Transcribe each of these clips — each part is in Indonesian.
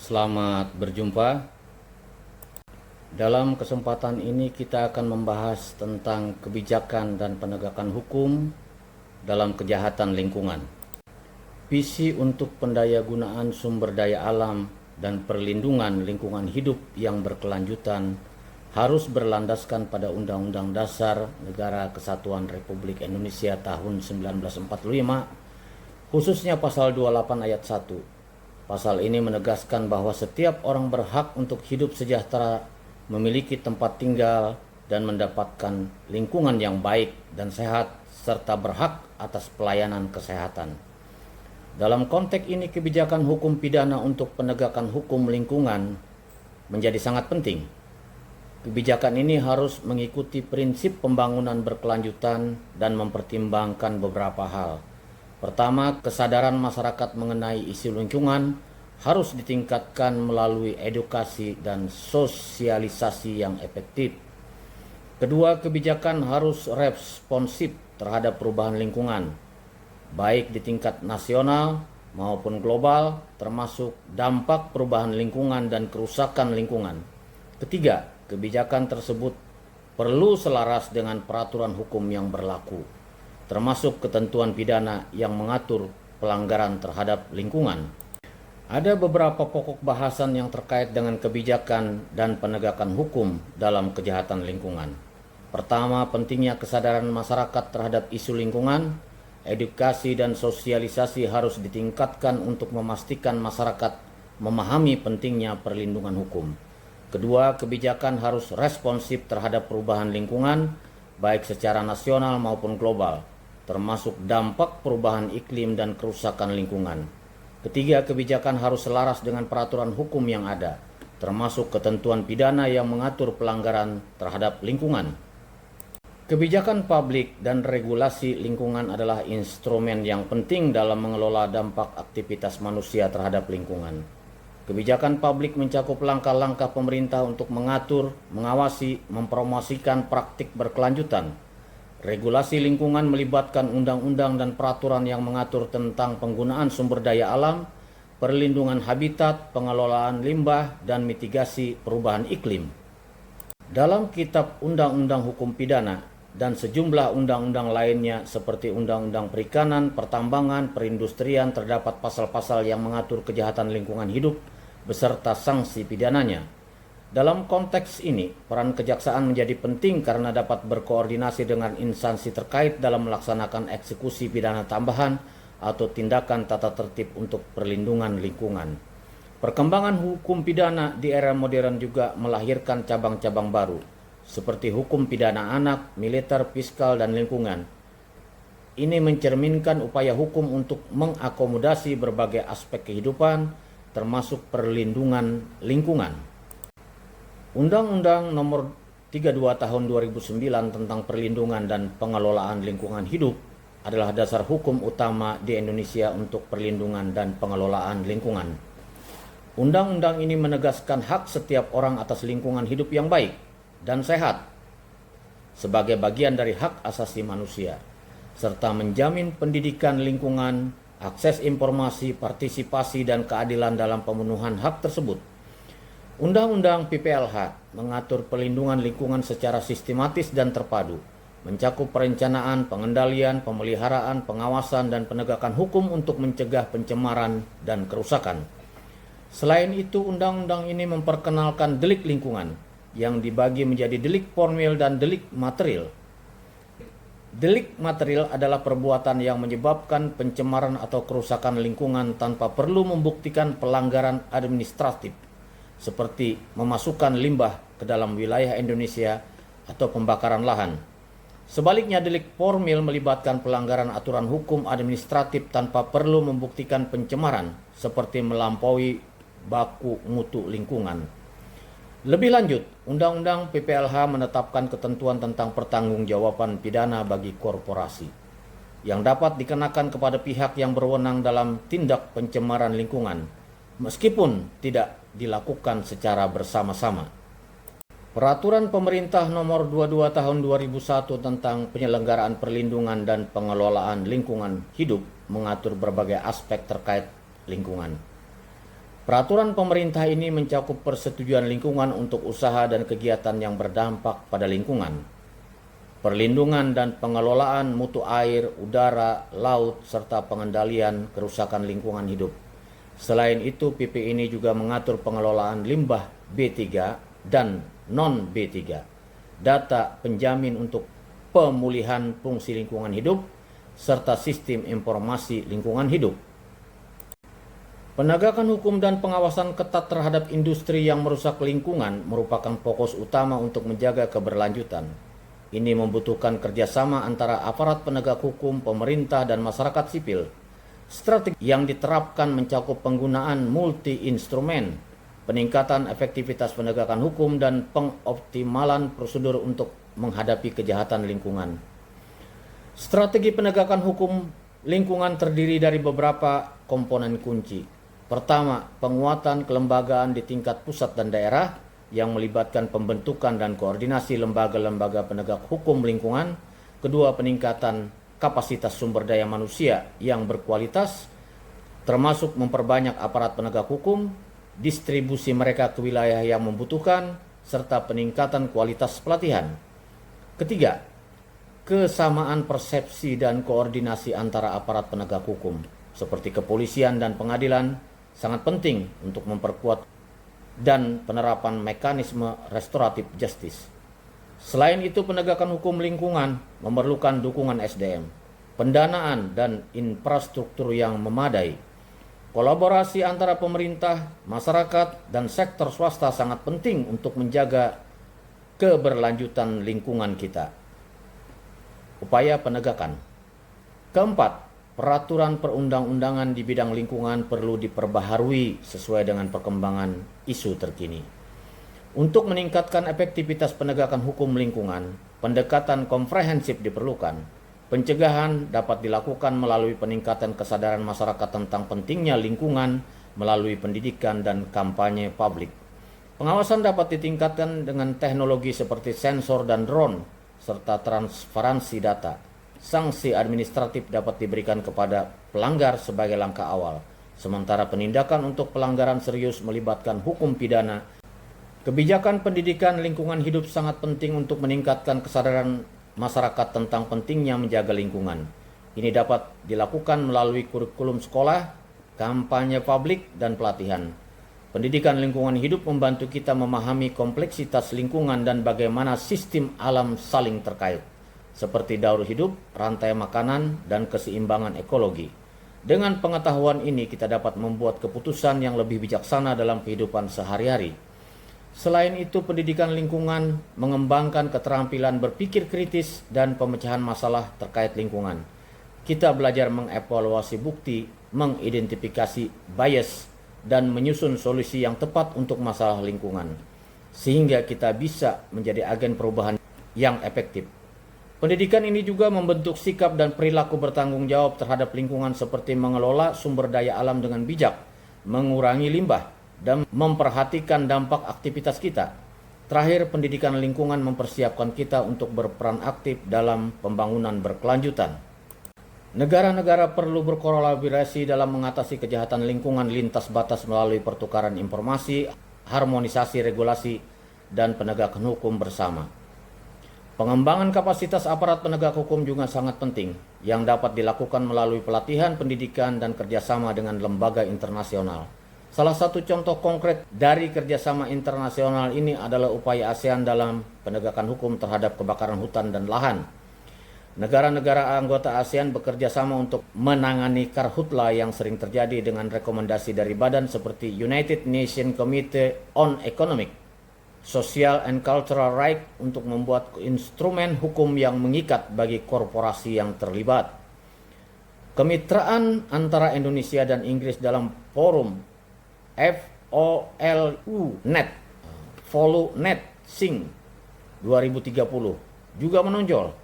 Selamat berjumpa. Dalam kesempatan ini kita akan membahas tentang kebijakan dan penegakan hukum dalam kejahatan lingkungan. Visi untuk pendayagunaan sumber daya alam dan perlindungan lingkungan hidup yang berkelanjutan harus berlandaskan pada Undang-Undang Dasar Negara Kesatuan Republik Indonesia tahun 1945, khususnya pasal 28 ayat 1. Pasal ini menegaskan bahwa setiap orang berhak untuk hidup sejahtera, memiliki tempat tinggal, dan mendapatkan lingkungan yang baik dan sehat, serta berhak atas pelayanan kesehatan. Dalam konteks ini, kebijakan hukum pidana untuk penegakan hukum lingkungan menjadi sangat penting. Kebijakan ini harus mengikuti prinsip pembangunan berkelanjutan dan mempertimbangkan beberapa hal. Pertama, kesadaran masyarakat mengenai isu lingkungan harus ditingkatkan melalui edukasi dan sosialisasi yang efektif. Kedua, kebijakan harus responsif terhadap perubahan lingkungan, baik di tingkat nasional maupun global, termasuk dampak perubahan lingkungan dan kerusakan lingkungan. Ketiga, kebijakan tersebut perlu selaras dengan peraturan hukum yang berlaku, termasuk ketentuan pidana yang mengatur pelanggaran terhadap lingkungan. Ada beberapa pokok bahasan yang terkait dengan kebijakan dan penegakan hukum dalam kejahatan lingkungan. Pertama, pentingnya kesadaran masyarakat terhadap isu lingkungan. Edukasi dan sosialisasi harus ditingkatkan untuk memastikan masyarakat memahami pentingnya perlindungan hukum. Kedua, kebijakan harus responsif terhadap perubahan lingkungan, baik secara nasional maupun global, termasuk dampak perubahan iklim dan kerusakan lingkungan. Ketiga, kebijakan harus selaras dengan peraturan hukum yang ada, termasuk ketentuan pidana yang mengatur pelanggaran terhadap lingkungan. Kebijakan publik dan regulasi lingkungan adalah instrumen yang penting dalam mengelola dampak aktivitas manusia terhadap lingkungan. Kebijakan publik mencakup langkah-langkah pemerintah untuk mengatur, mengawasi, mempromosikan praktik berkelanjutan. Regulasi lingkungan melibatkan undang-undang dan peraturan yang mengatur tentang penggunaan sumber daya alam, perlindungan habitat, pengelolaan limbah, dan mitigasi perubahan iklim. Dalam Kitab Undang-Undang Hukum Pidana dan sejumlah undang-undang lainnya seperti Undang-Undang Perikanan, Pertambangan, Perindustrian terdapat pasal-pasal yang mengatur kejahatan lingkungan hidup beserta sanksi pidananya. Dalam konteks ini, peran kejaksaan menjadi penting karena dapat berkoordinasi dengan instansi terkait dalam melaksanakan eksekusi pidana tambahan atau tindakan tata tertib untuk perlindungan lingkungan. Perkembangan hukum pidana di era modern juga melahirkan cabang-cabang baru, seperti hukum pidana anak, militer, fiskal, dan lingkungan. Ini mencerminkan upaya hukum untuk mengakomodasi berbagai aspek kehidupan, termasuk perlindungan lingkungan. Undang-Undang Nomor 32 Tahun 2009 tentang Perlindungan dan Pengelolaan Lingkungan Hidup adalah dasar hukum utama di Indonesia untuk perlindungan dan pengelolaan lingkungan. Undang-undang ini menegaskan hak setiap orang atas lingkungan hidup yang baik dan sehat sebagai bagian dari hak asasi manusia, serta menjamin pendidikan lingkungan, akses informasi, partisipasi, dan keadilan dalam pemenuhan hak tersebut. Undang-Undang PPLH mengatur perlindungan lingkungan secara sistematis dan terpadu, mencakup perencanaan, pengendalian, pemeliharaan, pengawasan, dan penegakan hukum untuk mencegah pencemaran dan kerusakan. Selain itu, undang-undang ini memperkenalkan delik lingkungan yang dibagi menjadi delik formil dan delik material. Delik material adalah perbuatan yang menyebabkan pencemaran atau kerusakan lingkungan tanpa perlu membuktikan pelanggaran administratif, seperti memasukkan limbah ke dalam wilayah Indonesia atau pembakaran lahan. Sebaliknya, delik formil melibatkan pelanggaran aturan hukum administratif tanpa perlu membuktikan pencemaran, seperti melampaui baku mutu lingkungan. Lebih lanjut, Undang-Undang PPLH menetapkan ketentuan tentang pertanggungjawaban pidana bagi korporasi yang dapat dikenakan kepada pihak yang berwenang dalam tindak pencemaran lingkungan, meskipun tidak dilakukan secara bersama-sama. Peraturan Pemerintah Nomor 22 Tahun 2001 tentang penyelenggaraan perlindungan dan pengelolaan lingkungan hidup mengatur berbagai aspek terkait lingkungan. Peraturan pemerintah ini mencakup persetujuan lingkungan untuk usaha dan kegiatan yang berdampak pada lingkungan, perlindungan dan pengelolaan mutu air, udara, laut, serta pengendalian kerusakan lingkungan hidup. Selain itu, PP ini juga mengatur pengelolaan limbah B3 dan non-B3, data penjamin untuk pemulihan fungsi lingkungan hidup, serta sistem informasi lingkungan hidup. Penegakan hukum dan pengawasan ketat terhadap industri yang merusak lingkungan merupakan fokus utama untuk menjaga keberlanjutan. Ini membutuhkan kerjasama antara aparat penegak hukum, pemerintah, dan masyarakat sipil. Strategi yang diterapkan mencakup penggunaan multi-instrumen, peningkatan efektivitas penegakan hukum, dan pengoptimalan prosedur untuk menghadapi kejahatan lingkungan. Strategi penegakan hukum lingkungan terdiri dari beberapa komponen kunci. Pertama, penguatan kelembagaan di tingkat pusat dan daerah yang melibatkan pembentukan dan koordinasi lembaga-lembaga penegak hukum lingkungan. Kedua, peningkatan kapasitas sumber daya manusia yang berkualitas, termasuk memperbanyak aparat penegak hukum, distribusi mereka ke wilayah yang membutuhkan, serta peningkatan kualitas pelatihan. Ketiga, kesamaan persepsi dan koordinasi antara aparat penegak hukum, seperti kepolisian dan pengadilan, sangat penting untuk memperkuat dan penerapan mekanisme restoratif justice. Selain itu, penegakan hukum lingkungan memerlukan dukungan SDM, pendanaan, dan infrastruktur yang memadai. Kolaborasi antara pemerintah, masyarakat, dan sektor swasta sangat penting untuk menjaga keberlanjutan lingkungan kita. Upaya penegakan. Keempat, peraturan perundang-undangan di bidang lingkungan perlu diperbaharui sesuai dengan perkembangan isu terkini. Untuk meningkatkan efektivitas penegakan hukum lingkungan, pendekatan komprehensif diperlukan. Pencegahan dapat dilakukan melalui peningkatan kesadaran masyarakat tentang pentingnya lingkungan melalui pendidikan dan kampanye publik. Pengawasan dapat ditingkatkan dengan teknologi seperti sensor dan drone, serta transparansi data. Sanksi administratif dapat diberikan kepada pelanggar sebagai langkah awal, sementara penindakan untuk pelanggaran serius melibatkan hukum pidana. Kebijakan pendidikan lingkungan hidup sangat penting untuk meningkatkan kesadaran masyarakat tentang pentingnya menjaga lingkungan. Ini dapat dilakukan melalui kurikulum sekolah, kampanye publik, dan pelatihan. Pendidikan lingkungan hidup membantu kita memahami kompleksitas lingkungan dan bagaimana sistem alam saling terkait, seperti daur hidup, rantai makanan, dan keseimbangan ekologi. Dengan pengetahuan ini, kita dapat membuat keputusan yang lebih bijaksana dalam kehidupan sehari-hari. Selain itu, pendidikan lingkungan mengembangkan keterampilan berpikir kritis dan pemecahan masalah terkait lingkungan. Kita belajar mengevaluasi bukti, mengidentifikasi bias, dan menyusun solusi yang tepat untuk masalah lingkungan, sehingga kita bisa menjadi agen perubahan yang efektif. Pendidikan ini juga membentuk sikap dan perilaku bertanggung jawab terhadap lingkungan seperti mengelola sumber daya alam dengan bijak, mengurangi limbah, dan memperhatikan dampak aktivitas kita. Terakhir, pendidikan lingkungan mempersiapkan kita untuk berperan aktif dalam pembangunan berkelanjutan. Negara-negara perlu berkolaborasi dalam mengatasi kejahatan lingkungan lintas batas melalui pertukaran informasi, harmonisasi regulasi, dan penegakan hukum bersama. Pengembangan kapasitas aparat penegak hukum juga sangat penting, yang dapat dilakukan melalui pelatihan, pendidikan, dan kerjasama dengan lembaga internasional. Salah satu contoh konkret dari kerjasama internasional ini adalah upaya ASEAN dalam penegakan hukum terhadap kebakaran hutan dan lahan. Negara-negara anggota ASEAN bekerja sama untuk menangani karhutla yang sering terjadi dengan rekomendasi dari badan seperti United Nations Committee on Economic, Social and Cultural Rights untuk membuat instrumen hukum yang mengikat bagi korporasi yang terlibat. Kemitraan antara Indonesia dan Inggris dalam forum FOLU-NET, FOLU-NET SING 2030 juga menonjol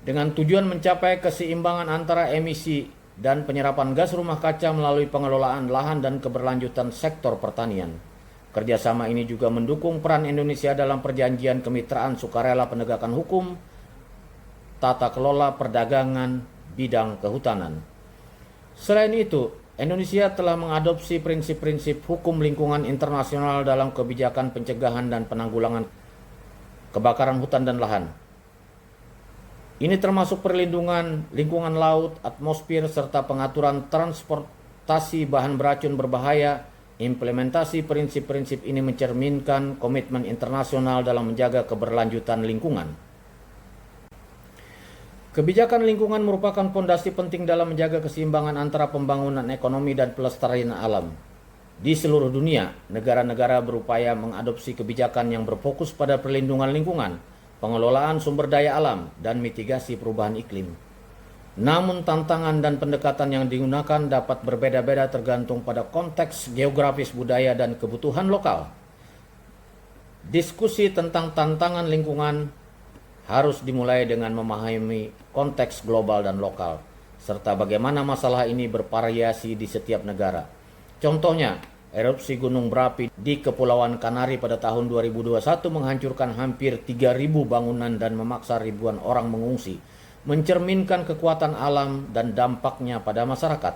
dengan tujuan mencapai keseimbangan antara emisi dan penyerapan gas rumah kaca melalui pengelolaan lahan dan keberlanjutan sektor pertanian. Kerjasama ini juga mendukung peran Indonesia dalam perjanjian kemitraan sukarela penegakan hukum, tata kelola perdagangan bidang kehutanan. Selain itu, Indonesia telah mengadopsi prinsip-prinsip hukum lingkungan internasional dalam kebijakan pencegahan dan penanggulangan kebakaran hutan dan lahan. Ini termasuk perlindungan lingkungan laut, atmosfer, serta pengaturan transportasi bahan beracun berbahaya. Implementasi prinsip-prinsip ini mencerminkan komitmen internasional dalam menjaga keberlanjutan lingkungan. Kebijakan lingkungan merupakan fondasi penting dalam menjaga keseimbangan antara pembangunan ekonomi dan pelestarian alam. Di seluruh dunia, negara-negara berupaya mengadopsi kebijakan yang berfokus pada perlindungan lingkungan, pengelolaan sumber daya alam, dan mitigasi perubahan iklim. Namun tantangan dan pendekatan yang digunakan dapat berbeda-beda tergantung pada konteks geografis, budaya, dan kebutuhan lokal. Diskusi tentang tantangan lingkungan harus dimulai dengan memahami konteks global dan lokal, serta bagaimana masalah ini bervariasi di setiap negara. Contohnya, erupsi gunung berapi di Kepulauan Kanari pada tahun 2021 menghancurkan hampir 3.000 bangunan dan memaksa ribuan orang mengungsi, mencerminkan kekuatan alam dan dampaknya pada masyarakat.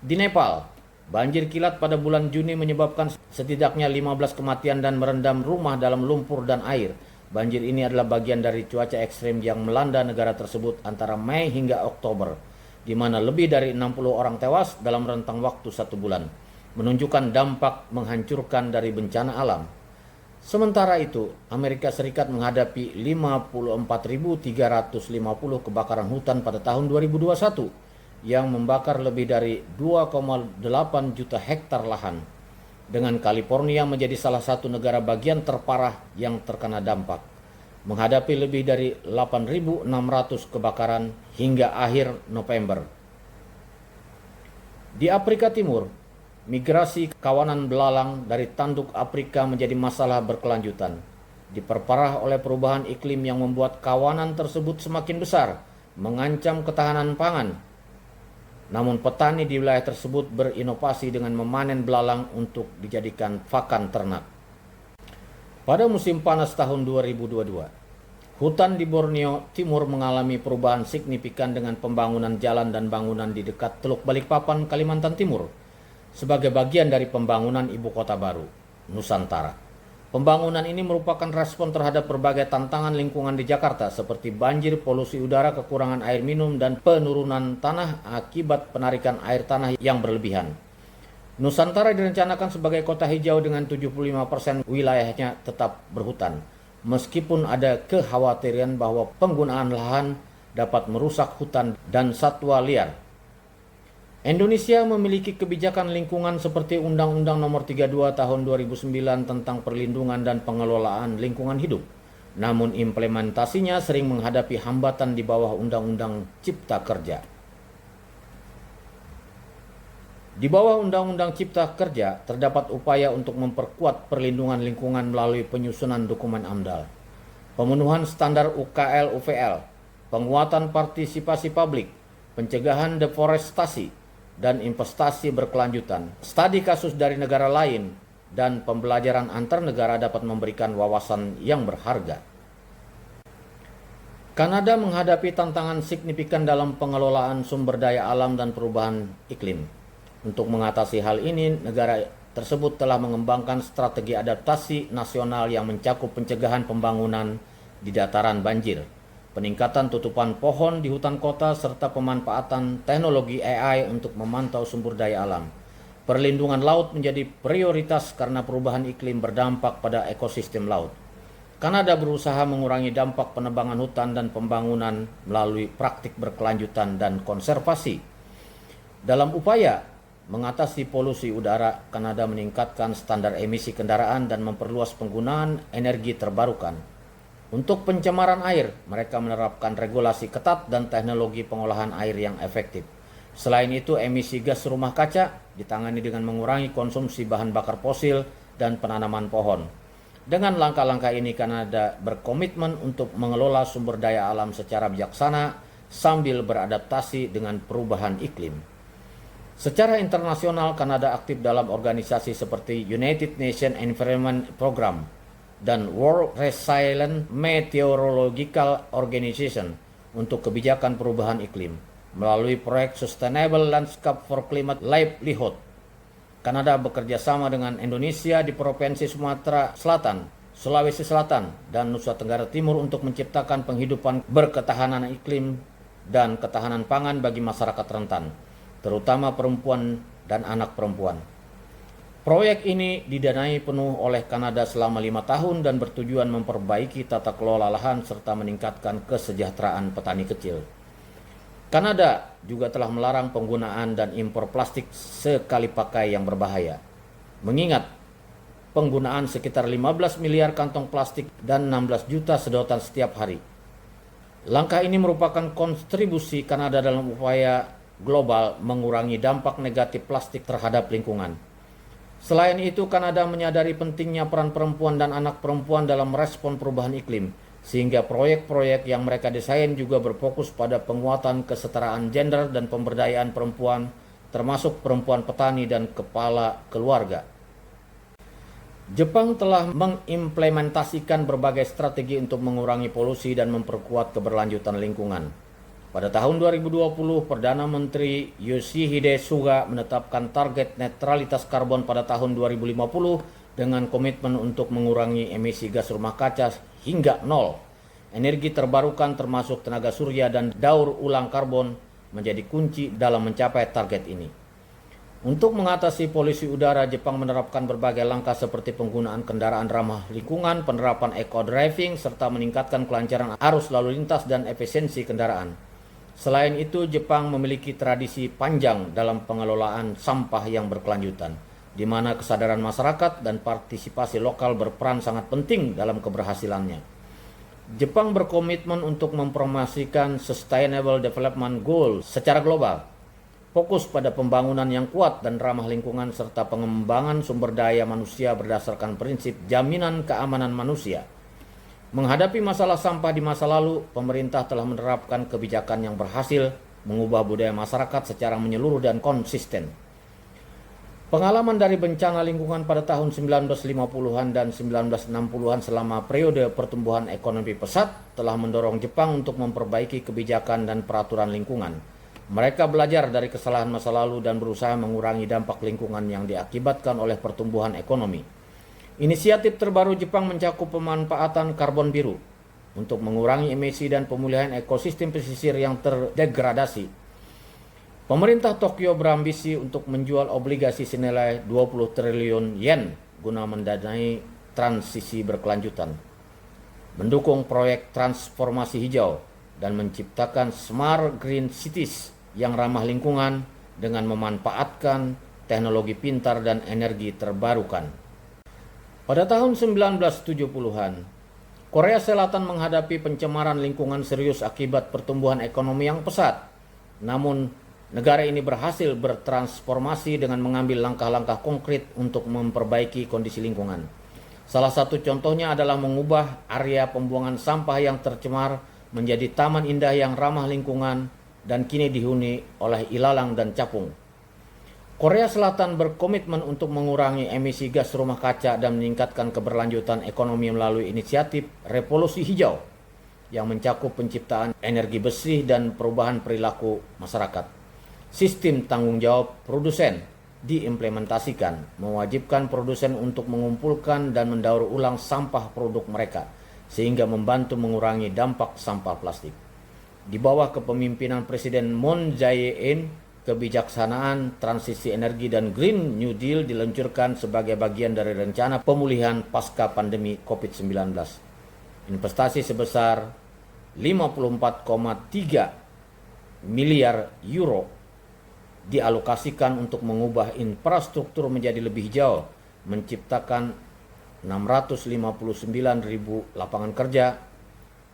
Di Nepal, banjir kilat pada bulan Juni menyebabkan setidaknya 15 kematian dan merendam rumah dalam lumpur dan air. Banjir ini adalah bagian dari cuaca ekstrim yang melanda negara tersebut antara Mei hingga Oktober, di mana lebih dari 60 orang tewas dalam rentang waktu 1 bulan, menunjukkan dampak menghancurkan dari bencana alam. Sementara itu, Amerika Serikat menghadapi 54.350 kebakaran hutan pada tahun 2021 yang membakar lebih dari 2,8 juta hektar lahan, dengan California menjadi salah satu negara bagian terparah yang terkena dampak, menghadapi lebih dari 8.600 kebakaran hingga akhir November. Di Afrika Timur, migrasi kawanan belalang dari tanduk Afrika menjadi masalah berkelanjutan, diperparah oleh perubahan iklim yang membuat kawanan tersebut semakin besar, mengancam ketahanan pangan. Namun petani di wilayah tersebut berinovasi dengan memanen belalang untuk dijadikan pakan ternak. Pada musim panas tahun 2022, hutan di Borneo Timur mengalami perubahan signifikan dengan pembangunan jalan dan bangunan di dekat Teluk Balikpapan, Kalimantan Timur, sebagai bagian dari pembangunan ibu kota baru, Nusantara. Pembangunan ini merupakan respon terhadap berbagai tantangan lingkungan di Jakarta seperti banjir, polusi udara, kekurangan air minum, dan penurunan tanah akibat penarikan air tanah yang berlebihan. Nusantara direncanakan sebagai kota hijau dengan 75% wilayahnya tetap berhutan, meskipun ada kekhawatiran bahwa penggunaan lahan dapat merusak hutan dan satwa liar. Indonesia memiliki kebijakan lingkungan seperti Undang-Undang Nomor 32 Tahun 2009 tentang perlindungan dan pengelolaan lingkungan hidup. Namun implementasinya sering menghadapi hambatan di bawah Undang-Undang Cipta Kerja. Di bawah Undang-Undang Cipta Kerja terdapat upaya untuk memperkuat perlindungan lingkungan melalui penyusunan dokumen AMDAL, pemenuhan standar UKL-UVL, penguatan partisipasi publik, pencegahan deforestasi, dan investasi berkelanjutan. Studi kasus dari negara lain dan pembelajaran antar negara dapat memberikan wawasan yang berharga. Kanada menghadapi tantangan signifikan dalam pengelolaan sumber daya alam dan perubahan iklim. Untuk mengatasi hal ini, negara tersebut telah mengembangkan strategi adaptasi nasional yang mencakup pencegahan pembangunan di dataran banjir, peningkatan tutupan pohon di hutan kota, serta pemanfaatan teknologi AI untuk memantau sumber daya alam. Perlindungan laut menjadi prioritas karena perubahan iklim berdampak pada ekosistem laut. Kanada berusaha mengurangi dampak penebangan hutan dan pembangunan melalui praktik berkelanjutan dan konservasi. Dalam upaya mengatasi polusi udara, Kanada meningkatkan standar emisi kendaraan dan memperluas penggunaan energi terbarukan. Untuk pencemaran air, mereka menerapkan regulasi ketat dan teknologi pengolahan air yang efektif. Selain itu, emisi gas rumah kaca ditangani dengan mengurangi konsumsi bahan bakar fosil dan penanaman pohon. Dengan langkah-langkah ini, Kanada berkomitmen untuk mengelola sumber daya alam secara bijaksana sambil beradaptasi dengan perubahan iklim. Secara internasional, Kanada aktif dalam organisasi seperti United Nations Environment Program dan World Resilient Meteorological Organization untuk kebijakan perubahan iklim. melalui proyek Sustainable Landscape for Climate Livelihood. Kanada bekerja sama dengan Indonesia di Provinsi Sumatera Selatan, Sulawesi Selatan, dan Nusa Tenggara Timur untuk menciptakan penghidupan berketahanan iklim dan ketahanan pangan bagi masyarakat rentan, terutama perempuan dan anak perempuan. Proyek ini didanai penuh oleh Kanada selama 5 tahun dan bertujuan memperbaiki tata kelola lahan serta meningkatkan kesejahteraan petani kecil. Kanada juga telah melarang penggunaan dan impor plastik sekali pakai yang berbahaya. Mengingat penggunaan sekitar 15 miliar kantong plastik dan 16 juta sedotan setiap hari. Langkah ini merupakan kontribusi Kanada dalam upaya global mengurangi dampak negatif plastik terhadap lingkungan. Selain itu, Kanada menyadari pentingnya peran perempuan dan anak perempuan dalam respon perubahan iklim, sehingga proyek-proyek yang mereka desain juga berfokus pada penguatan kesetaraan gender dan pemberdayaan perempuan, termasuk perempuan petani dan kepala keluarga. Jepang telah mengimplementasikan berbagai strategi untuk mengurangi polusi dan memperkuat keberlanjutan lingkungan. Pada tahun 2020, Perdana Menteri Yoshihide Suga menetapkan target netralitas karbon pada tahun 2050 dengan komitmen untuk mengurangi emisi gas rumah kaca hingga nol. Energi terbarukan termasuk tenaga surya dan daur ulang karbon menjadi kunci dalam mencapai target ini. Untuk mengatasi polusi udara, Jepang menerapkan berbagai langkah seperti penggunaan kendaraan ramah lingkungan, penerapan eco-driving, serta meningkatkan kelancaran arus lalu lintas dan efisiensi kendaraan. Selain itu, Jepang memiliki tradisi panjang dalam pengelolaan sampah yang berkelanjutan, di mana kesadaran masyarakat dan partisipasi lokal berperan sangat penting dalam keberhasilannya. Jepang berkomitmen untuk mempromosikan Sustainable Development Goals secara global, fokus pada pembangunan yang kuat dan ramah lingkungan serta pengembangan sumber daya manusia berdasarkan prinsip jaminan keamanan manusia. Menghadapi masalah sampah di masa lalu, pemerintah telah menerapkan kebijakan yang berhasil mengubah budaya masyarakat secara menyeluruh dan konsisten. Pengalaman dari bencana lingkungan pada tahun 1950-an dan 1960-an selama periode pertumbuhan ekonomi pesat telah mendorong Jepang untuk memperbaiki kebijakan dan peraturan lingkungan. Mereka belajar dari kesalahan masa lalu dan berusaha mengurangi dampak lingkungan yang diakibatkan oleh pertumbuhan ekonomi. Inisiatif terbaru Jepang mencakup pemanfaatan karbon biru untuk mengurangi emisi dan pemulihan ekosistem pesisir yang terdegradasi. Pemerintah Tokyo berambisi untuk menjual obligasi senilai 20 triliun yen guna mendanai transisi berkelanjutan, mendukung proyek transformasi hijau, dan menciptakan smart green cities yang ramah lingkungan dengan memanfaatkan teknologi pintar dan energi terbarukan. Pada tahun 1970-an, Korea Selatan menghadapi pencemaran lingkungan serius akibat pertumbuhan ekonomi yang pesat. Namun, negara ini berhasil bertransformasi dengan mengambil langkah-langkah konkret untuk memperbaiki kondisi lingkungan. Salah satu contohnya adalah mengubah area pembuangan sampah yang tercemar menjadi taman indah yang ramah lingkungan dan kini dihuni oleh ilalang dan capung. Korea Selatan berkomitmen untuk mengurangi emisi gas rumah kaca dan meningkatkan keberlanjutan ekonomi melalui inisiatif Revolusi Hijau yang mencakup penciptaan energi bersih dan perubahan perilaku masyarakat. Sistem tanggung jawab produsen diimplementasikan, mewajibkan produsen untuk mengumpulkan dan mendaur ulang sampah produk mereka, sehingga membantu mengurangi dampak sampah plastik. Di bawah kepemimpinan Presiden Moon Jae-in, kebijaksanaan transisi energi dan Green New Deal diluncurkan sebagai bagian dari rencana pemulihan pasca pandemi COVID-19. Investasi sebesar 54,3 miliar euro dialokasikan untuk mengubah infrastruktur menjadi lebih hijau, menciptakan 659.000 lapangan kerja.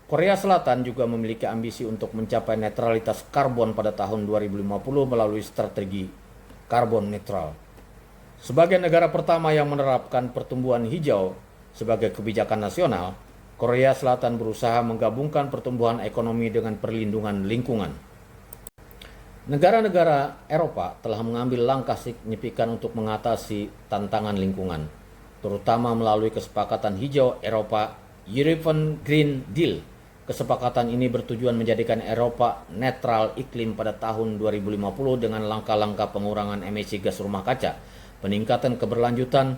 Korea Selatan juga memiliki ambisi untuk mencapai netralitas karbon pada tahun 2050 melalui strategi karbon netral. Sebagai negara pertama yang menerapkan pertumbuhan hijau sebagai kebijakan nasional, Korea Selatan berusaha menggabungkan pertumbuhan ekonomi dengan perlindungan lingkungan. Negara-negara Eropa telah mengambil langkah signifikan untuk mengatasi tantangan lingkungan, terutama melalui kesepakatan hijau Eropa European Green Deal Kesepakatan ini bertujuan menjadikan Eropa netral iklim pada tahun 2050 dengan langkah-langkah pengurangan emisi gas rumah kaca, peningkatan keberlanjutan,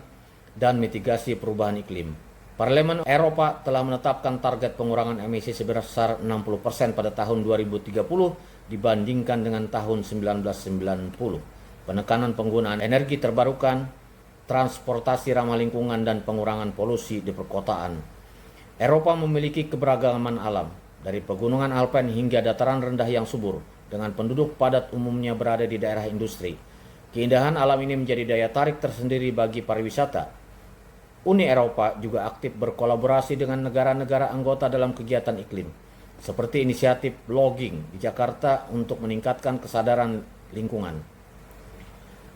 dan mitigasi perubahan iklim. Parlemen Eropa telah menetapkan target pengurangan emisi sebesar 60% pada tahun 2030 dibandingkan dengan tahun 1990. Penekanan penggunaan energi terbarukan, transportasi ramah lingkungan, dan pengurangan polusi di perkotaan. Eropa memiliki keberagaman alam, dari pegunungan Alpen hingga dataran rendah yang subur, dengan penduduk padat umumnya berada di daerah industri. Keindahan alam ini menjadi daya tarik tersendiri bagi pariwisata. Uni Eropa juga aktif berkolaborasi dengan negara-negara anggota dalam kegiatan iklim, seperti inisiatif logging di Jakarta untuk meningkatkan kesadaran lingkungan.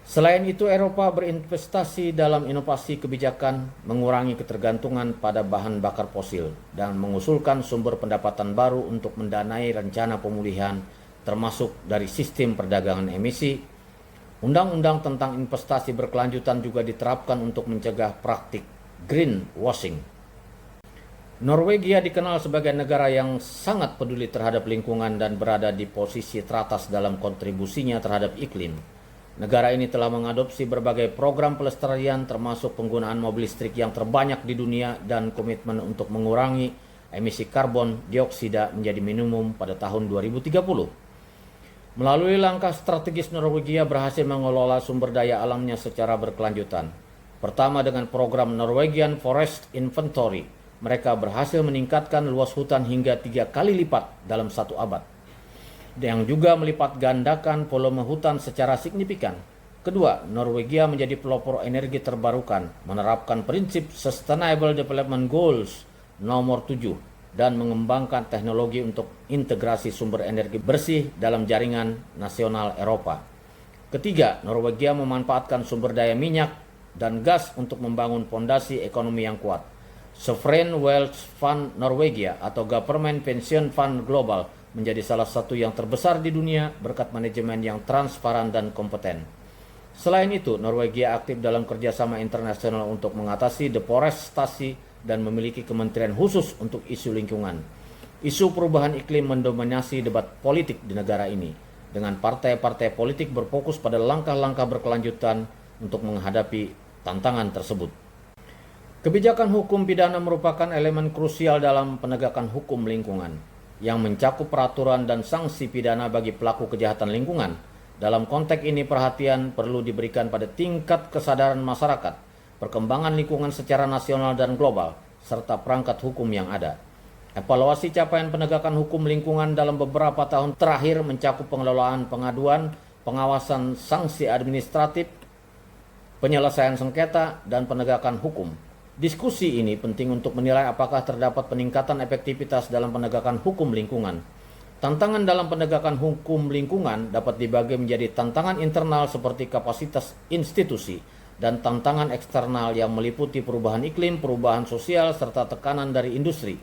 Selain itu, Eropa berinvestasi dalam inovasi kebijakan, mengurangi ketergantungan pada bahan bakar fosil, dan mengusulkan sumber pendapatan baru untuk mendanai rencana pemulihan, termasuk dari sistem perdagangan emisi. Undang-undang tentang investasi berkelanjutan juga diterapkan untuk mencegah praktik greenwashing. Norwegia dikenal sebagai negara yang sangat peduli terhadap lingkungan dan berada di posisi teratas dalam kontribusinya terhadap iklim. Negara ini telah mengadopsi berbagai program pelestarian termasuk penggunaan mobil listrik yang terbanyak di dunia dan komitmen untuk mengurangi emisi karbon dioksida menjadi minimum pada tahun 2030. Melalui langkah strategis, Norwegia berhasil mengelola sumber daya alamnya secara berkelanjutan. Pertama, dengan program Norwegian Forest Inventory, mereka berhasil meningkatkan luas hutan hingga 3 kali lipat dalam 1 abad. Yang juga melipat gandakan volume hutan secara signifikan. Kedua, Norwegia menjadi pelopor energi terbarukan, menerapkan prinsip Sustainable Development Goals nomor 7 dan mengembangkan teknologi untuk integrasi sumber energi bersih dalam jaringan nasional Eropa. Ketiga, Norwegia memanfaatkan sumber daya minyak dan gas untuk membangun fondasi ekonomi yang kuat. Sovereign Wealth Fund Norwegia atau Government Pension Fund Global menjadi salah satu yang terbesar di dunia berkat manajemen yang transparan dan kompeten. Selain itu, Norwegia aktif dalam kerjasama internasional untuk mengatasi deforestasi dan memiliki kementerian khusus untuk isu lingkungan. Isu perubahan iklim mendominasi debat politik di negara ini, dengan partai-partai politik berfokus pada langkah-langkah berkelanjutan untuk menghadapi tantangan tersebut. Kebijakan hukum pidana merupakan elemen krusial dalam penegakan hukum lingkungan, yang mencakup peraturan dan sanksi pidana bagi pelaku kejahatan lingkungan. Dalam konteks ini, perhatian perlu diberikan pada tingkat kesadaran masyarakat, perkembangan lingkungan secara nasional dan global, serta perangkat hukum yang ada. Evaluasi capaian penegakan hukum lingkungan dalam beberapa tahun terakhir mencakup pengelolaan pengaduan, pengawasan sanksi administratif, penyelesaian sengketa, dan penegakan hukum. Diskusi ini penting untuk menilai apakah terdapat peningkatan efektivitas dalam penegakan hukum lingkungan. Tantangan dalam penegakan hukum lingkungan dapat dibagi menjadi tantangan internal seperti kapasitas institusi dan tantangan eksternal yang meliputi perubahan iklim, perubahan sosial, serta tekanan dari industri.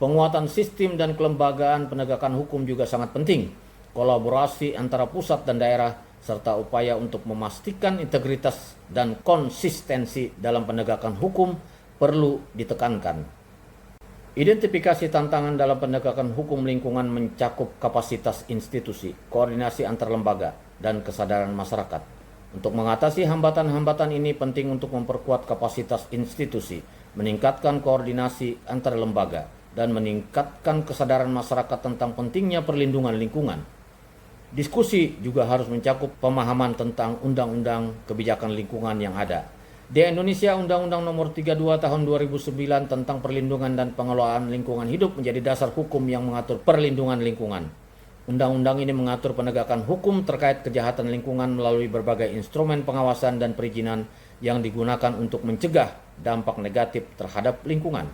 Penguatan sistem dan kelembagaan penegakan hukum juga sangat penting. Kolaborasi antara pusat dan daerah serta upaya untuk memastikan integritas dan konsistensi dalam penegakan hukum perlu ditekankan. Identifikasi tantangan dalam penegakan hukum lingkungan mencakup kapasitas institusi, koordinasi antar lembaga, dan kesadaran masyarakat. Untuk mengatasi hambatan-hambatan ini penting untuk memperkuat kapasitas institusi, meningkatkan koordinasi antar lembaga, dan meningkatkan kesadaran masyarakat tentang pentingnya perlindungan lingkungan. Diskusi juga harus mencakup pemahaman tentang undang-undang kebijakan lingkungan yang ada. Di Indonesia, Undang-Undang Nomor 32 Tahun 2009 tentang perlindungan dan pengelolaan lingkungan hidup menjadi dasar hukum yang mengatur perlindungan lingkungan. Undang-undang ini mengatur penegakan hukum terkait kejahatan lingkungan melalui berbagai instrumen pengawasan dan perizinan yang digunakan untuk mencegah dampak negatif terhadap lingkungan.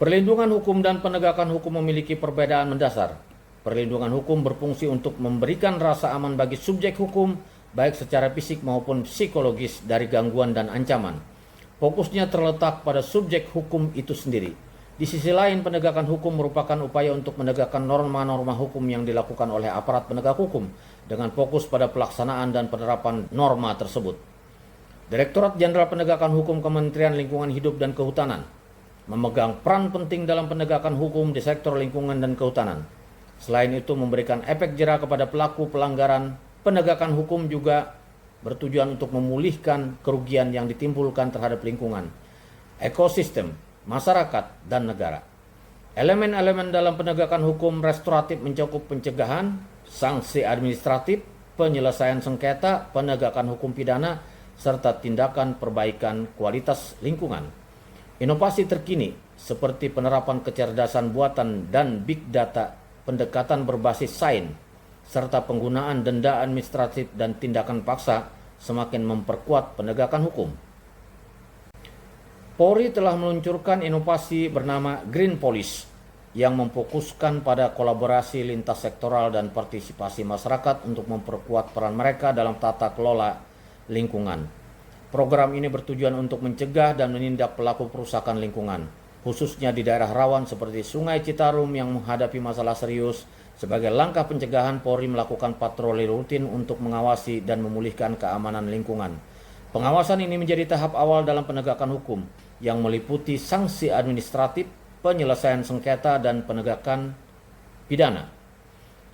Perlindungan hukum dan penegakan hukum memiliki perbedaan mendasar. Perlindungan hukum berfungsi untuk memberikan rasa aman bagi subjek hukum, baik secara fisik maupun psikologis dari gangguan dan ancaman. Fokusnya terletak pada subjek hukum itu sendiri. Di sisi lain, penegakan hukum merupakan upaya untuk menegakkan norma-norma hukum yang dilakukan oleh aparat penegak hukum dengan fokus pada pelaksanaan dan penerapan norma tersebut. Direktorat Jenderal Penegakan Hukum Kementerian Lingkungan Hidup dan Kehutanan memegang peran penting dalam penegakan hukum di sektor lingkungan dan kehutanan. Selain itu, memberikan efek jera kepada pelaku pelanggaran. Penegakan hukum juga bertujuan untuk memulihkan kerugian yang ditimbulkan terhadap lingkungan, ekosistem, masyarakat, dan negara. Elemen-elemen dalam penegakan hukum restoratif mencakup pencegahan, sanksi administratif, penyelesaian sengketa, penegakan hukum pidana, serta tindakan perbaikan kualitas lingkungan. Inovasi terkini seperti penerapan kecerdasan buatan dan big data, pendekatan berbasis sains, serta penggunaan denda administratif dan tindakan paksa semakin memperkuat penegakan hukum. Polri telah meluncurkan inovasi bernama Green Police yang memfokuskan pada kolaborasi lintas sektoral dan partisipasi masyarakat untuk memperkuat peran mereka dalam tata kelola lingkungan. Program ini bertujuan untuk mencegah dan menindak pelaku perusakan lingkungan, khususnya di daerah rawan seperti Sungai Citarum yang menghadapi masalah serius. Sebagai langkah pencegahan, Polri melakukan patroli rutin untuk mengawasi dan memulihkan keamanan lingkungan. Pengawasan ini menjadi tahap awal dalam penegakan hukum yang meliputi sanksi administratif, penyelesaian sengketa, dan penegakan pidana.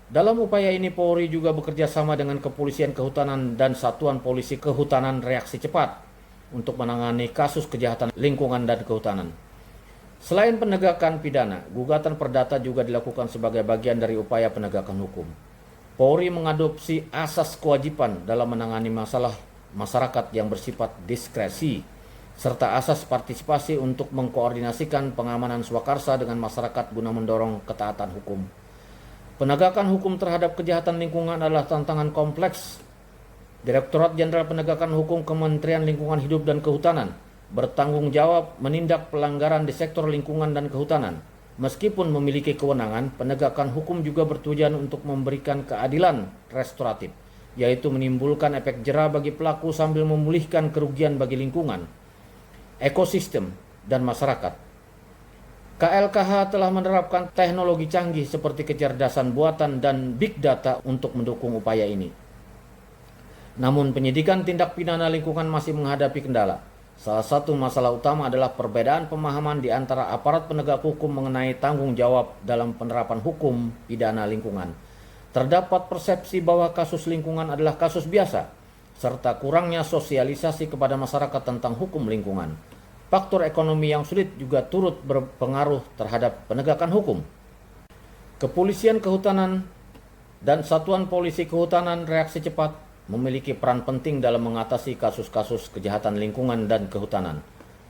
Dalam upaya ini, Polri juga bekerja sama dengan Kepolisian Kehutanan dan Satuan Polisi Kehutanan Reaksi Cepat untuk menangani kasus kejahatan lingkungan dan kehutanan. Selain penegakan pidana, gugatan perdata juga dilakukan sebagai bagian dari upaya penegakan hukum. Polri mengadopsi asas kewajiban dalam menangani masalah masyarakat yang bersifat diskresi, serta asas partisipasi untuk mengkoordinasikan pengamanan swakarsa dengan masyarakat guna mendorong ketaatan hukum. Penegakan hukum terhadap kejahatan lingkungan adalah tantangan kompleks. Direktorat Jenderal Penegakan Hukum Kementerian Lingkungan Hidup dan Kehutanan bertanggung jawab menindak pelanggaran di sektor lingkungan dan kehutanan. Meskipun memiliki kewenangan, penegakan hukum juga bertujuan untuk memberikan keadilan restoratif, yaitu menimbulkan efek jera bagi pelaku sambil memulihkan kerugian bagi lingkungan, ekosistem, dan masyarakat. KLKH telah menerapkan teknologi canggih seperti kecerdasan buatan dan big data untuk mendukung upaya ini. Namun, penyidikan tindak pidana lingkungan masih menghadapi kendala. Salah satu masalah utama adalah perbedaan pemahaman di antara aparat penegak hukum mengenai tanggung jawab dalam penerapan hukum pidana lingkungan. Terdapat persepsi bahwa kasus lingkungan adalah kasus biasa, serta kurangnya sosialisasi kepada masyarakat tentang hukum lingkungan. Faktor ekonomi yang sulit juga turut berpengaruh terhadap penegakan hukum. Kepolisian Kehutanan dan Satuan Polisi Kehutanan Reaksi Cepat memiliki peran penting dalam mengatasi kasus-kasus kejahatan lingkungan dan kehutanan.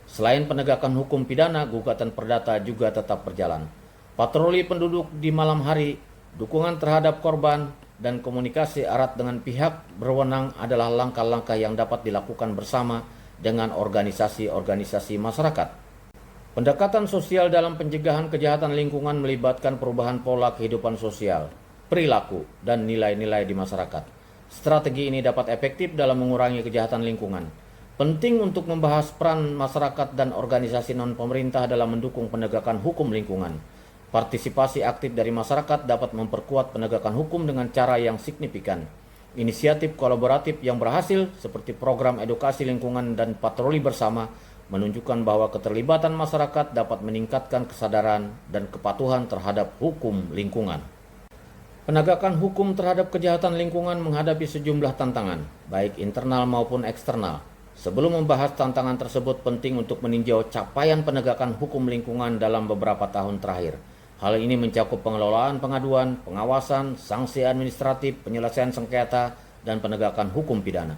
Selain penegakan hukum pidana, gugatan perdata juga tetap berjalan. Patroli penduduk di malam hari, dukungan terhadap korban, dan komunikasi erat dengan pihak berwenang adalah langkah-langkah yang dapat dilakukan bersama dengan organisasi-organisasi masyarakat. Pendekatan sosial dalam pencegahan kejahatan lingkungan melibatkan perubahan pola kehidupan sosial, perilaku, dan nilai-nilai di masyarakat. Strategi ini dapat efektif dalam mengurangi kejahatan lingkungan. Penting untuk membahas peran masyarakat dan organisasi non-pemerintah dalam mendukung penegakan hukum lingkungan. Partisipasi aktif dari masyarakat dapat memperkuat penegakan hukum dengan cara yang signifikan. Inisiatif kolaboratif yang berhasil seperti program edukasi lingkungan dan patroli bersama menunjukkan bahwa keterlibatan masyarakat dapat meningkatkan kesadaran dan kepatuhan terhadap hukum lingkungan. Penegakan hukum terhadap kejahatan lingkungan menghadapi sejumlah tantangan, baik internal maupun eksternal. Sebelum membahas tantangan tersebut, penting untuk meninjau capaian penegakan hukum lingkungan dalam beberapa tahun terakhir. Hal ini mencakup pengelolaan pengaduan, pengawasan, sanksi administratif, penyelesaian sengketa, dan penegakan hukum pidana.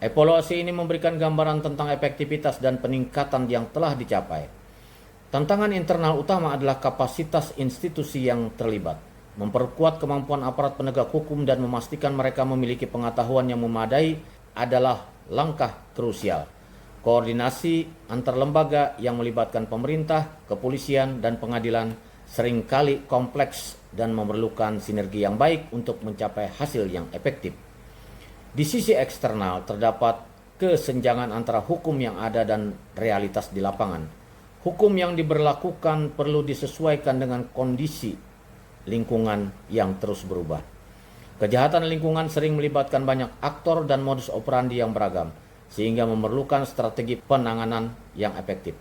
Evaluasi ini memberikan gambaran tentang efektivitas dan peningkatan yang telah dicapai. Tantangan internal utama adalah kapasitas institusi yang terlibat. Memperkuat kemampuan aparat penegak hukum dan memastikan mereka memiliki pengetahuan yang memadai adalah langkah krusial. Koordinasi antar lembaga yang melibatkan pemerintah, kepolisian, dan pengadilan seringkali kompleks dan memerlukan sinergi yang baik untuk mencapai hasil yang efektif. Di sisi eksternal terdapat kesenjangan antara hukum yang ada dan realitas di lapangan. Hukum yang diberlakukan perlu disesuaikan dengan kondisi lingkungan yang terus berubah. Kejahatan lingkungan sering melibatkan banyak aktor dan modus operandi yang beragam, sehingga memerlukan strategi penanganan yang efektif.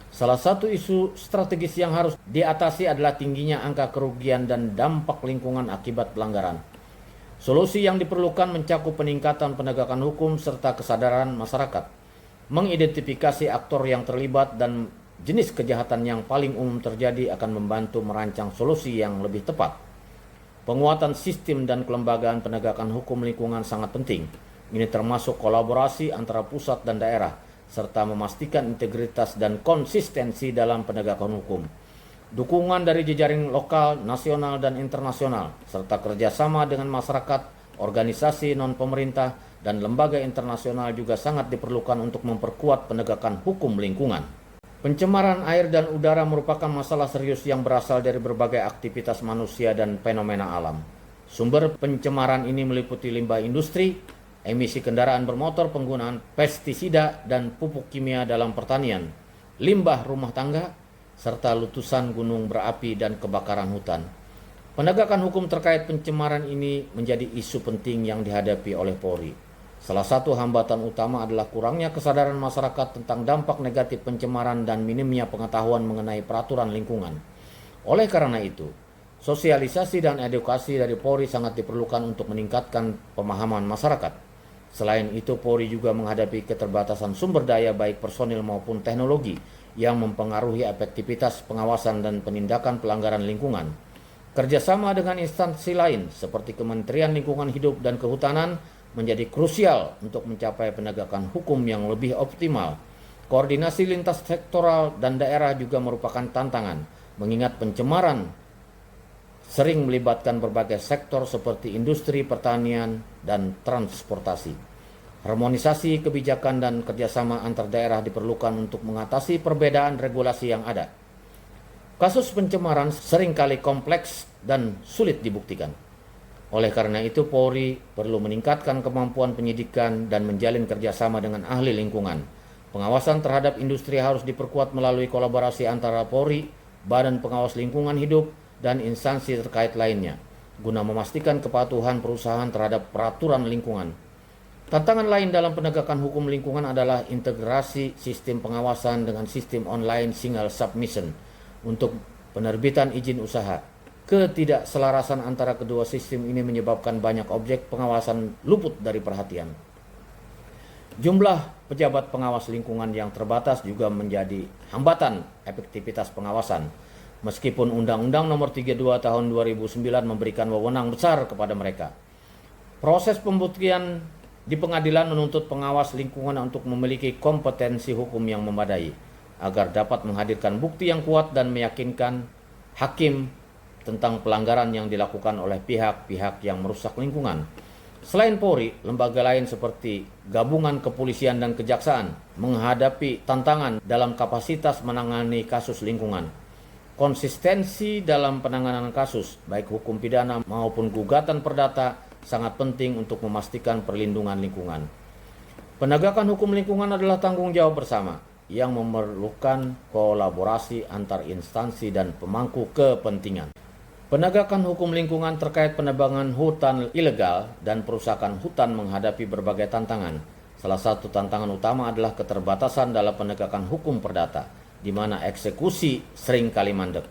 Salah satu isu strategis yang harus diatasi adalah tingginya angka kerugian dan dampak lingkungan akibat pelanggaran. Solusi yang diperlukan mencakup peningkatan penegakan hukum serta kesadaran masyarakat, mengidentifikasi aktor yang terlibat dan jenis kejahatan yang paling umum terjadi akan membantu merancang solusi yang lebih tepat. Penguatan sistem dan kelembagaan penegakan hukum lingkungan sangat penting. Ini termasuk kolaborasi antara pusat dan daerah, serta memastikan integritas dan konsistensi dalam penegakan hukum. Dukungan dari jejaring lokal, nasional, dan internasional, serta kerjasama dengan masyarakat, organisasi non-pemerintah, dan lembaga internasional juga sangat diperlukan untuk memperkuat penegakan hukum lingkungan. Pencemaran air dan udara merupakan masalah serius yang berasal dari berbagai aktivitas manusia dan fenomena alam. Sumber pencemaran ini meliputi limbah industri, emisi kendaraan bermotor, penggunaan pestisida dan pupuk kimia dalam pertanian, limbah rumah tangga, serta letusan gunung berapi dan kebakaran hutan. Penegakan hukum terkait pencemaran ini menjadi isu penting yang dihadapi oleh Polri. Salah satu hambatan utama adalah kurangnya kesadaran masyarakat tentang dampak negatif pencemaran dan minimnya pengetahuan mengenai peraturan lingkungan. Oleh karena itu, sosialisasi dan edukasi dari Polri sangat diperlukan untuk meningkatkan pemahaman masyarakat. Selain itu, Polri juga menghadapi keterbatasan sumber daya baik personil maupun teknologi yang mempengaruhi efektivitas pengawasan dan penindakan pelanggaran lingkungan. Kerjasama dengan instansi lain seperti Kementerian Lingkungan Hidup dan Kehutanan menjadi krusial untuk mencapai penegakan hukum yang lebih optimal. Koordinasi lintas sektoral dan daerah juga merupakan tantangan, mengingat pencemaran sering melibatkan berbagai sektor seperti industri, pertanian, dan transportasi. Harmonisasi kebijakan dan kerjasama antar daerah diperlukan untuk mengatasi perbedaan regulasi yang ada. Kasus pencemaran seringkali kompleks dan sulit dibuktikan. Oleh karena itu, Polri perlu meningkatkan kemampuan penyidikan dan menjalin kerjasama dengan ahli lingkungan. Pengawasan terhadap industri harus diperkuat melalui kolaborasi antara Polri, Badan Pengawas Lingkungan Hidup, dan instansi terkait lainnya, guna memastikan kepatuhan perusahaan terhadap peraturan lingkungan. Tantangan lain dalam penegakan hukum lingkungan adalah integrasi sistem pengawasan dengan sistem online single submission untuk penerbitan izin usaha. Ketidakselarasan antara kedua sistem ini menyebabkan banyak objek pengawasan luput dari perhatian. Jumlah pejabat pengawas lingkungan yang terbatas juga menjadi hambatan efektivitas pengawasan. Meskipun Undang-Undang Nomor 32 Tahun 2009 memberikan wewenang besar kepada mereka. Proses pembuktian di pengadilan menuntut pengawas lingkungan untuk memiliki kompetensi hukum yang memadai agar dapat menghadirkan bukti yang kuat dan meyakinkan hakim tentang pelanggaran yang dilakukan oleh pihak-pihak yang merusak lingkungan. Selain Polri, lembaga lain seperti gabungan kepolisian dan kejaksaan menghadapi tantangan dalam kapasitas menangani kasus lingkungan. Konsistensi dalam penanganan kasus, baik hukum pidana maupun gugatan perdata, sangat penting untuk memastikan perlindungan lingkungan. Penegakan hukum lingkungan adalah tanggung jawab bersama yang memerlukan kolaborasi antar instansi dan pemangku kepentingan. Penegakan hukum lingkungan terkait penebangan hutan ilegal dan perusakan hutan menghadapi berbagai tantangan. Salah satu tantangan utama adalah keterbatasan dalam penegakan hukum perdata, di mana eksekusi sering kali mandek.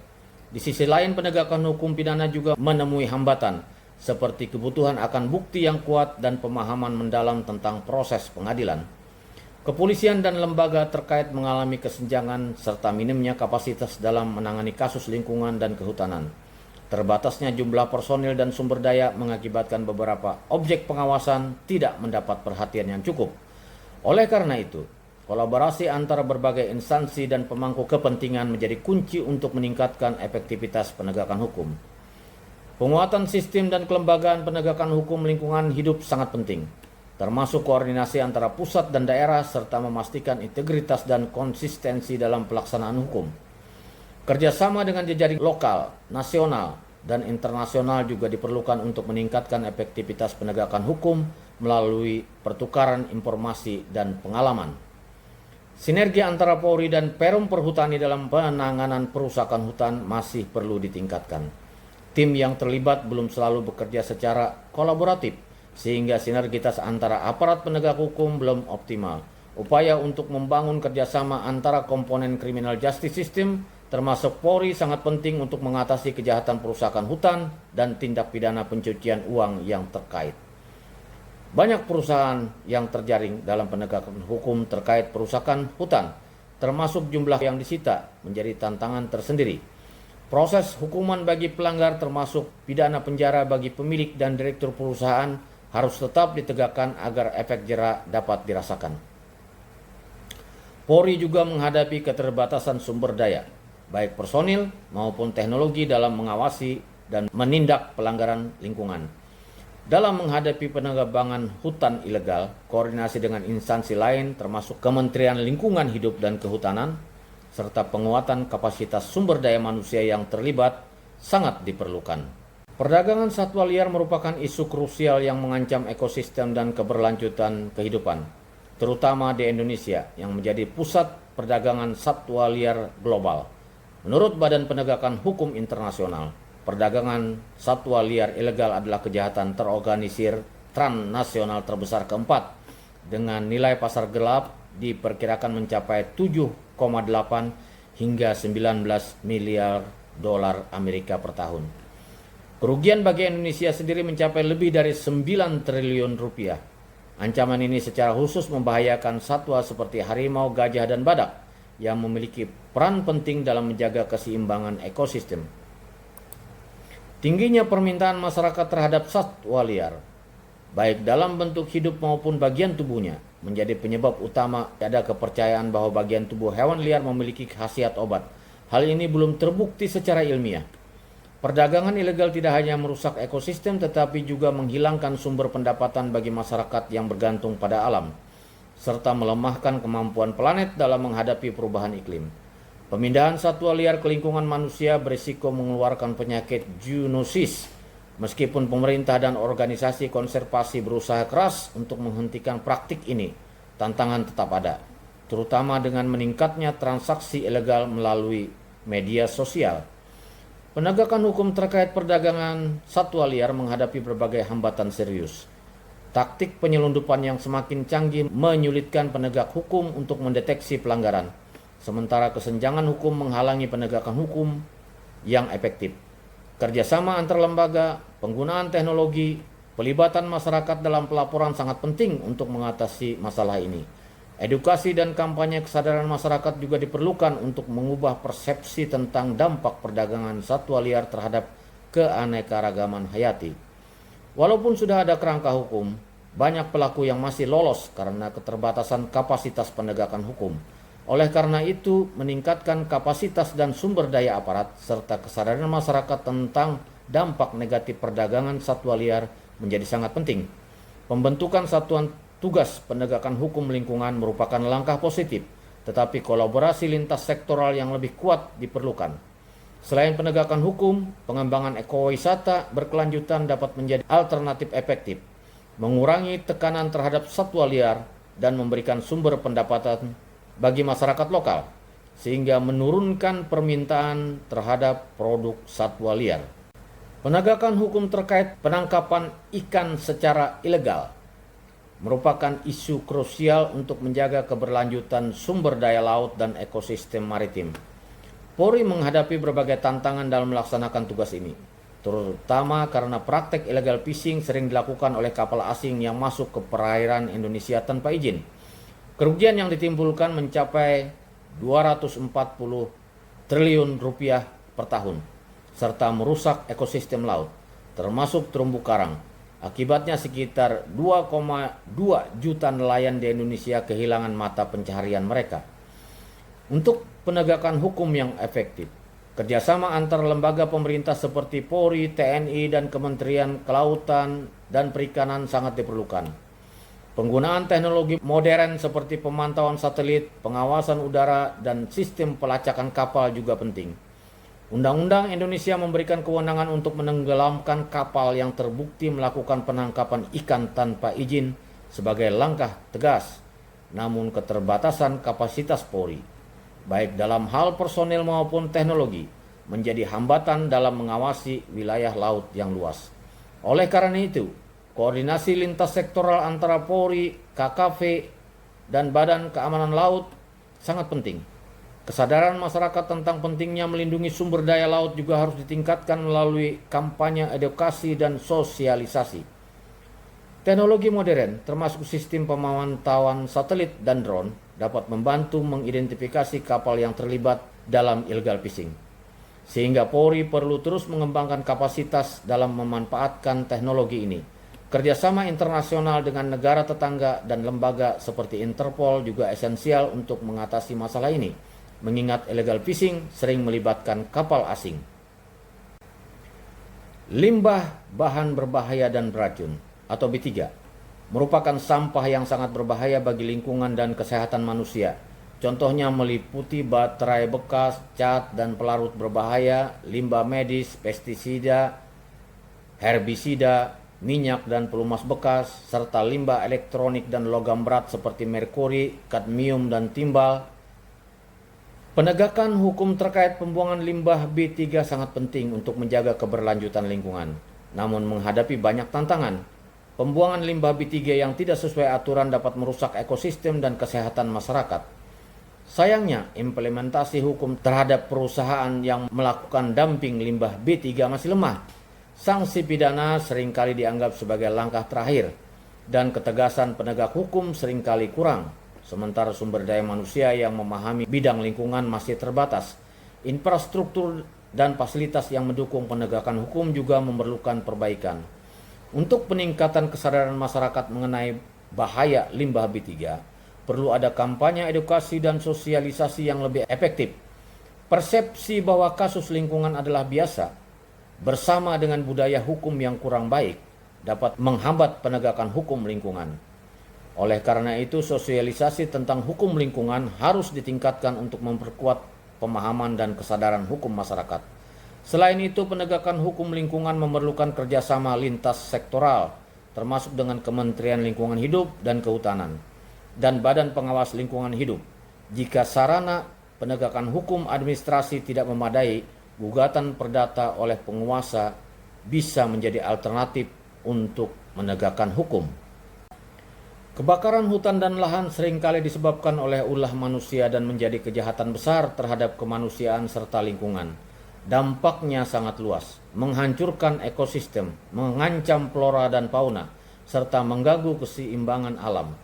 Di sisi lain, penegakan hukum pidana juga menemui hambatan, seperti kebutuhan akan bukti yang kuat dan pemahaman mendalam tentang proses pengadilan. Kepolisian dan lembaga terkait mengalami kesenjangan serta minimnya kapasitas dalam menangani kasus lingkungan dan kehutanan. Terbatasnya jumlah personil dan sumber daya mengakibatkan beberapa objek pengawasan tidak mendapat perhatian yang cukup. Oleh karena itu, kolaborasi antara berbagai instansi dan pemangku kepentingan menjadi kunci untuk meningkatkan efektivitas penegakan hukum. Penguatan sistem dan kelembagaan penegakan hukum lingkungan hidup sangat penting, termasuk koordinasi antara pusat dan daerah serta memastikan integritas dan konsistensi dalam pelaksanaan hukum. Kerjasama dengan jejaring lokal, nasional, dan internasional juga diperlukan untuk meningkatkan efektivitas penegakan hukum melalui pertukaran informasi dan pengalaman. Sinergi antara Polri dan Perum Perhutani dalam penanganan perusakan hutan masih perlu ditingkatkan. Tim yang terlibat belum selalu bekerja secara kolaboratif, sehingga sinergitas antara aparat penegak hukum belum optimal. Upaya untuk membangun kerjasama antara komponen criminal justice system termasuk Polri sangat penting untuk mengatasi kejahatan perusakan hutan dan tindak pidana pencucian uang yang terkait. Banyak perusahaan yang terjaring dalam penegakan hukum terkait perusakan hutan, termasuk jumlah yang disita, menjadi tantangan tersendiri. Proses hukuman bagi pelanggar termasuk pidana penjara bagi pemilik dan direktur perusahaan harus tetap ditegakkan agar efek jera dapat dirasakan. Polri juga menghadapi keterbatasan sumber daya, baik personil maupun teknologi dalam mengawasi dan menindak pelanggaran lingkungan. Dalam menghadapi penebangan hutan ilegal, koordinasi dengan instansi lain termasuk Kementerian Lingkungan Hidup dan Kehutanan, serta penguatan kapasitas sumber daya manusia yang terlibat sangat diperlukan. Perdagangan satwa liar merupakan isu krusial yang mengancam ekosistem dan keberlanjutan kehidupan, terutama di Indonesia yang menjadi pusat perdagangan satwa liar global. Menurut Badan Penegakan Hukum Internasional, perdagangan satwa liar ilegal adalah kejahatan terorganisir transnasional terbesar keempat dengan nilai pasar gelap diperkirakan mencapai 7,8 hingga 19 miliar dolar Amerika per tahun. Kerugian bagi Indonesia sendiri mencapai lebih dari 9 triliun rupiah. Ancaman ini secara khusus membahayakan satwa seperti harimau, gajah, dan badak yang memiliki peran penting dalam menjaga keseimbangan ekosistem. Tingginya permintaan masyarakat terhadap satwa liar, baik dalam bentuk hidup maupun bagian tubuhnya, menjadi penyebab utama ada kepercayaan bahwa bagian tubuh hewan liar memiliki khasiat obat. Hal ini belum terbukti secara ilmiah. Perdagangan ilegal tidak hanya merusak ekosistem tetapi juga menghilangkan sumber pendapatan bagi masyarakat yang bergantung pada alam, serta melemahkan kemampuan planet dalam menghadapi perubahan iklim. Pemindahan satwa liar ke lingkungan manusia berisiko mengeluarkan penyakit zoonosis. Meskipun pemerintah dan organisasi konservasi berusaha keras untuk menghentikan praktik ini, tantangan tetap ada, terutama dengan meningkatnya transaksi ilegal melalui media sosial. Penegakan hukum terkait perdagangan satwa liar menghadapi berbagai hambatan serius. Taktik penyelundupan yang semakin canggih menyulitkan penegak hukum untuk mendeteksi pelanggaran, sementara kesenjangan hukum menghalangi penegakan hukum yang efektif. Kerjasama antar lembaga, penggunaan teknologi, pelibatan masyarakat dalam pelaporan sangat penting untuk mengatasi masalah ini. Edukasi dan kampanye kesadaran masyarakat juga diperlukan untuk mengubah persepsi tentang dampak perdagangan satwa liar terhadap keanekaragaman hayati. Walaupun sudah ada kerangka hukum, banyak pelaku yang masih lolos karena keterbatasan kapasitas penegakan hukum. Oleh karena itu, meningkatkan kapasitas dan sumber daya aparat serta kesadaran masyarakat tentang dampak negatif perdagangan satwa liar menjadi sangat penting. Pembentukan satuan tugas penegakan hukum lingkungan merupakan langkah positif, tetapi kolaborasi lintas sektoral yang lebih kuat diperlukan. Selain penegakan hukum, pengembangan ekowisata berkelanjutan dapat menjadi alternatif efektif, mengurangi tekanan terhadap satwa liar, dan memberikan sumber pendapatan bagi masyarakat lokal, sehingga menurunkan permintaan terhadap produk satwa liar. Penegakan hukum terkait penangkapan ikan secara ilegal merupakan isu krusial untuk menjaga keberlanjutan sumber daya laut dan ekosistem maritim. Polri menghadapi berbagai tantangan dalam melaksanakan tugas ini, terutama karena praktek illegal fishing sering dilakukan oleh kapal asing yang masuk ke perairan Indonesia tanpa izin. Kerugian yang ditimbulkan mencapai 240 triliun rupiah per tahun, serta merusak ekosistem laut, termasuk terumbu karang. Akibatnya sekitar 2,2 juta nelayan di Indonesia kehilangan mata pencaharian mereka. Untuk penegakan hukum yang efektif, kerjasama antar lembaga pemerintah seperti Polri, TNI, dan Kementerian Kelautan dan Perikanan sangat diperlukan. Penggunaan teknologi modern seperti pemantauan satelit, pengawasan udara, dan sistem pelacakan kapal juga penting. Undang-Undang Indonesia memberikan kewenangan untuk menenggelamkan kapal yang terbukti melakukan penangkapan ikan tanpa izin sebagai langkah tegas. Namun keterbatasan kapasitas Polri, baik dalam hal personil maupun teknologi, menjadi hambatan dalam mengawasi wilayah laut yang luas. Oleh karena itu, koordinasi lintas sektoral antara Polri, KKV, dan Badan Keamanan Laut sangat penting. Kesadaran masyarakat tentang pentingnya melindungi sumber daya laut juga harus ditingkatkan melalui kampanye edukasi dan sosialisasi. Teknologi modern, termasuk sistem pemantauan satelit dan drone, dapat membantu mengidentifikasi kapal yang terlibat dalam illegal fishing. Sehingga Polri perlu terus mengembangkan kapasitas dalam memanfaatkan teknologi ini. Kerjasama internasional dengan negara tetangga dan lembaga seperti Interpol juga esensial untuk mengatasi masalah ini, mengingat illegal fishing sering melibatkan kapal asing. Limbah bahan berbahaya dan beracun atau B3 merupakan sampah yang sangat berbahaya bagi lingkungan dan kesehatan manusia. Contohnya meliputi baterai bekas, cat dan pelarut berbahaya, limbah medis, pestisida, herbisida, minyak dan pelumas bekas, serta limbah elektronik dan logam berat seperti merkuri, kadmium dan timbal. Penegakan hukum terkait pembuangan limbah B3 sangat penting untuk menjaga keberlanjutan lingkungan. Namun menghadapi banyak tantangan, pembuangan limbah B3 yang tidak sesuai aturan dapat merusak ekosistem dan kesehatan masyarakat. Sayangnya, implementasi hukum terhadap perusahaan yang melakukan dumping limbah B3 masih lemah. Sanksi pidana seringkali dianggap sebagai langkah terakhir, dan ketegasan penegak hukum seringkali kurang. Sementara sumber daya manusia yang memahami bidang lingkungan masih terbatas. Infrastruktur dan fasilitas yang mendukung penegakan hukum juga memerlukan perbaikan. Untuk peningkatan kesadaran masyarakat mengenai bahaya limbah B3, perlu ada kampanye edukasi dan sosialisasi yang lebih efektif. Persepsi bahwa kasus lingkungan adalah biasa, bersama dengan budaya hukum yang kurang baik, dapat menghambat penegakan hukum lingkungan. Oleh karena itu, sosialisasi tentang hukum lingkungan harus ditingkatkan untuk memperkuat pemahaman dan kesadaran hukum masyarakat. Selain itu, penegakan hukum lingkungan memerlukan kerjasama lintas sektoral, termasuk dengan Kementerian Lingkungan Hidup dan Kehutanan, dan Badan Pengawas Lingkungan Hidup. Jika sarana penegakan hukum administrasi tidak memadai, gugatan perdata oleh penguasa bisa menjadi alternatif untuk menegakkan hukum. Kebakaran hutan dan lahan seringkali disebabkan oleh ulah manusia dan menjadi kejahatan besar terhadap kemanusiaan serta lingkungan. Dampaknya sangat luas, menghancurkan ekosistem, mengancam flora dan fauna, serta mengganggu keseimbangan alam.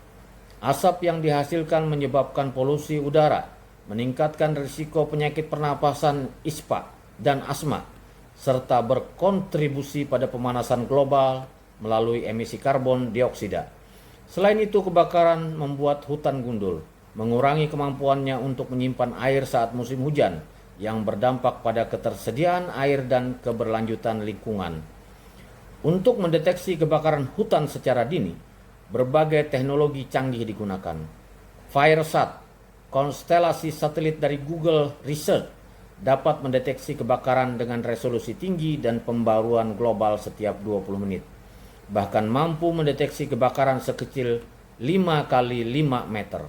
Asap yang dihasilkan menyebabkan polusi udara, meningkatkan risiko penyakit pernapasan ispa dan asma, serta berkontribusi pada pemanasan global melalui emisi karbon dioksida. Selain itu, kebakaran membuat hutan gundul, mengurangi kemampuannya untuk menyimpan air saat musim hujan, yang berdampak pada ketersediaan air dan keberlanjutan lingkungan. Untuk mendeteksi kebakaran hutan secara dini, berbagai teknologi canggih digunakan. FireSat, konstelasi satelit dari Google Research, dapat mendeteksi kebakaran dengan resolusi tinggi dan pembaruan global setiap 20 menit. Bahkan mampu mendeteksi kebakaran sekecil 5 kali 5 meter.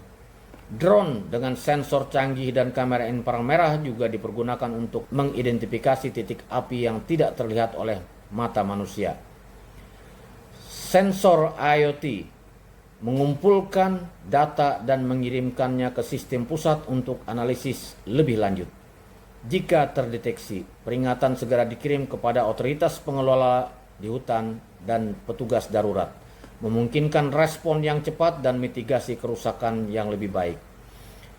Drone dengan sensor canggih dan kamera inframerah juga dipergunakan untuk mengidentifikasi titik api yang tidak terlihat oleh mata manusia. Sensor IoT mengumpulkan data dan mengirimkannya ke sistem pusat untuk analisis lebih lanjut. Jika terdeteksi, peringatan segera dikirim kepada otoritas pengelola di hutan dan petugas darurat, memungkinkan respon yang cepat dan mitigasi kerusakan yang lebih baik.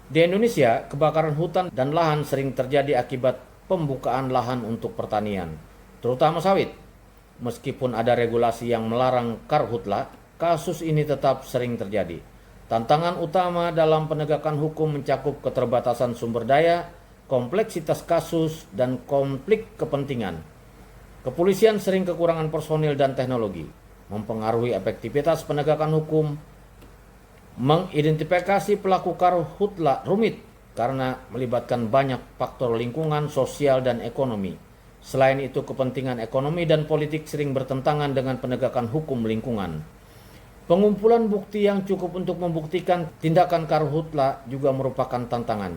Di Indonesia, kebakaran hutan dan lahan sering terjadi akibat pembukaan lahan untuk pertanian, terutama sawit. Meskipun ada regulasi yang melarang karhutla, kasus ini tetap sering terjadi. Tantangan utama dalam penegakan hukum mencakup keterbatasan sumber daya, kompleksitas kasus, dan konflik kepentingan. Kepolisian sering kekurangan personil dan teknologi, mempengaruhi efektivitas penegakan hukum. Mengidentifikasi pelaku karhutla rumit karena melibatkan banyak faktor lingkungan, sosial, dan ekonomi. Selain itu, kepentingan ekonomi dan politik sering bertentangan dengan penegakan hukum lingkungan. Pengumpulan bukti yang cukup untuk membuktikan tindakan karhutla juga merupakan tantangan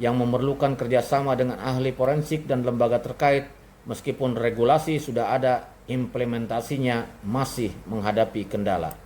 yang memerlukan kerjasama dengan ahli forensik dan lembaga terkait. Meskipun regulasi sudah ada, implementasinya masih menghadapi kendala.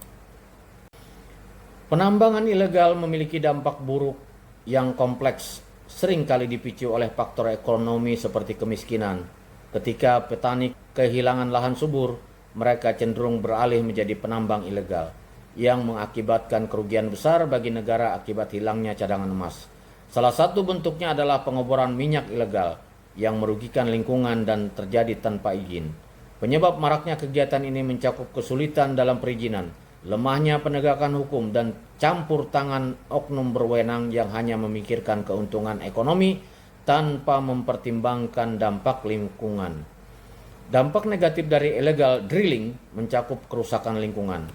Penambangan ilegal memiliki dampak buruk yang kompleks, seringkali dipicu oleh faktor ekonomi seperti kemiskinan. Ketika petani kehilangan lahan subur, mereka cenderung beralih menjadi penambang ilegal, yang mengakibatkan kerugian besar bagi negara akibat hilangnya cadangan emas. Salah satu bentuknya adalah pengeboran minyak ilegal, yang merugikan lingkungan dan terjadi tanpa izin. Penyebab maraknya kegiatan ini mencakup kesulitan dalam perizinan, lemahnya penegakan hukum, dan campur tangan oknum berwenang yang hanya memikirkan keuntungan ekonomi tanpa mempertimbangkan dampak lingkungan. Dampak negatif dari illegal drilling mencakup kerusakan lingkungan,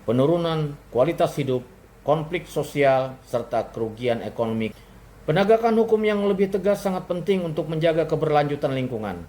penurunan kualitas hidup, konflik sosial, serta kerugian ekonomi. Penegakan hukum yang lebih tegas sangat penting untuk menjaga keberlanjutan lingkungan.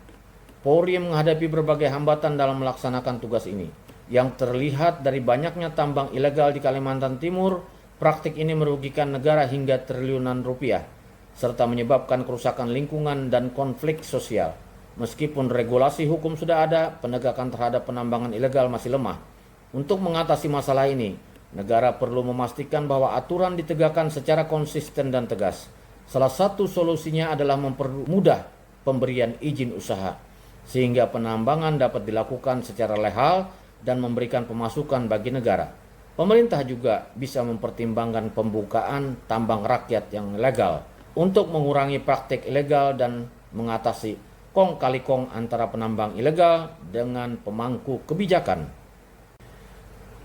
Polri menghadapi berbagai hambatan dalam melaksanakan tugas ini. Yang terlihat dari banyaknya tambang ilegal di Kalimantan Timur, praktik ini merugikan negara hingga triliunan rupiah, serta menyebabkan kerusakan lingkungan dan konflik sosial. Meskipun regulasi hukum sudah ada, penegakan terhadap penambangan ilegal masih lemah. Untuk mengatasi masalah ini, negara perlu memastikan bahwa aturan ditegakkan secara konsisten dan tegas. Salah satu solusinya adalah mempermudah pemberian izin usaha, sehingga penambangan dapat dilakukan secara legal dan memberikan pemasukan bagi negara. Pemerintah juga bisa mempertimbangkan pembukaan tambang rakyat yang legal untuk mengurangi praktik ilegal dan mengatasi kong kali kong antara penambang ilegal dengan pemangku kebijakan.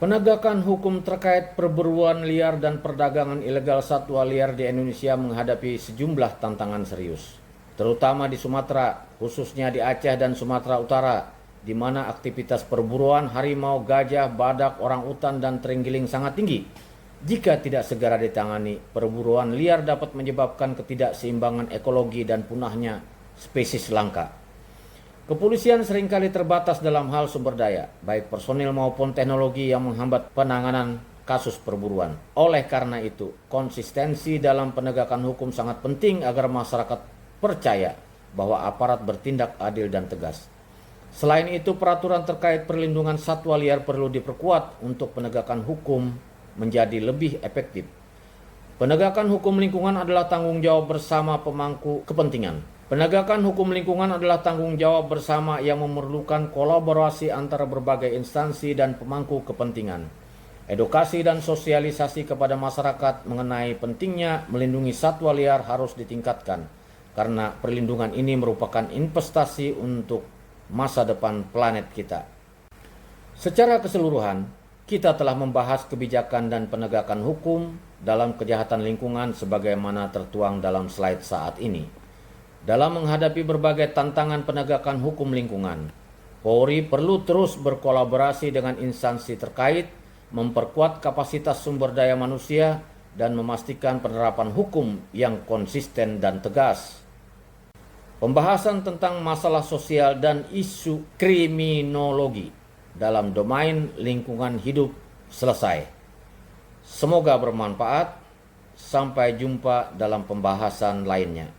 Penegakan hukum terkait perburuan liar dan perdagangan ilegal satwa liar di Indonesia menghadapi sejumlah tantangan serius, terutama di Sumatera, khususnya di Aceh dan Sumatera Utara, di mana aktivitas perburuan harimau, gajah, badak, orangutan, dan terenggiling sangat tinggi. Jika tidak segera ditangani, perburuan liar dapat menyebabkan ketidakseimbangan ekologi dan punahnya spesies langka. Kepolisian seringkali terbatas dalam hal sumber daya, baik personil maupun teknologi yang menghambat penanganan kasus perburuan. Oleh karena itu, konsistensi dalam penegakan hukum sangat penting agar masyarakat percaya bahwa aparat bertindak adil dan tegas. Selain itu, peraturan terkait perlindungan satwa liar perlu diperkuat untuk penegakan hukum menjadi lebih efektif. Penegakan hukum lingkungan adalah tanggung jawab bersama pemangku kepentingan. Penegakan hukum lingkungan adalah tanggung jawab bersama yang memerlukan kolaborasi antara berbagai instansi dan pemangku kepentingan. Edukasi dan sosialisasi kepada masyarakat mengenai pentingnya melindungi satwa liar harus ditingkatkan, karena perlindungan ini merupakan investasi untuk masa depan planet kita. Secara keseluruhan, kita telah membahas kebijakan dan penegakan hukum dalam kejahatan lingkungan sebagaimana tertuang dalam slide saat ini. Dalam menghadapi berbagai tantangan penegakan hukum lingkungan, Polri perlu terus berkolaborasi dengan instansi terkait, memperkuat kapasitas sumber daya manusia, dan memastikan penerapan hukum yang konsisten dan tegas. Pembahasan tentang masalah sosial dan isu kriminologi dalam domain lingkungan hidup selesai. Semoga bermanfaat. Sampai jumpa dalam pembahasan lainnya.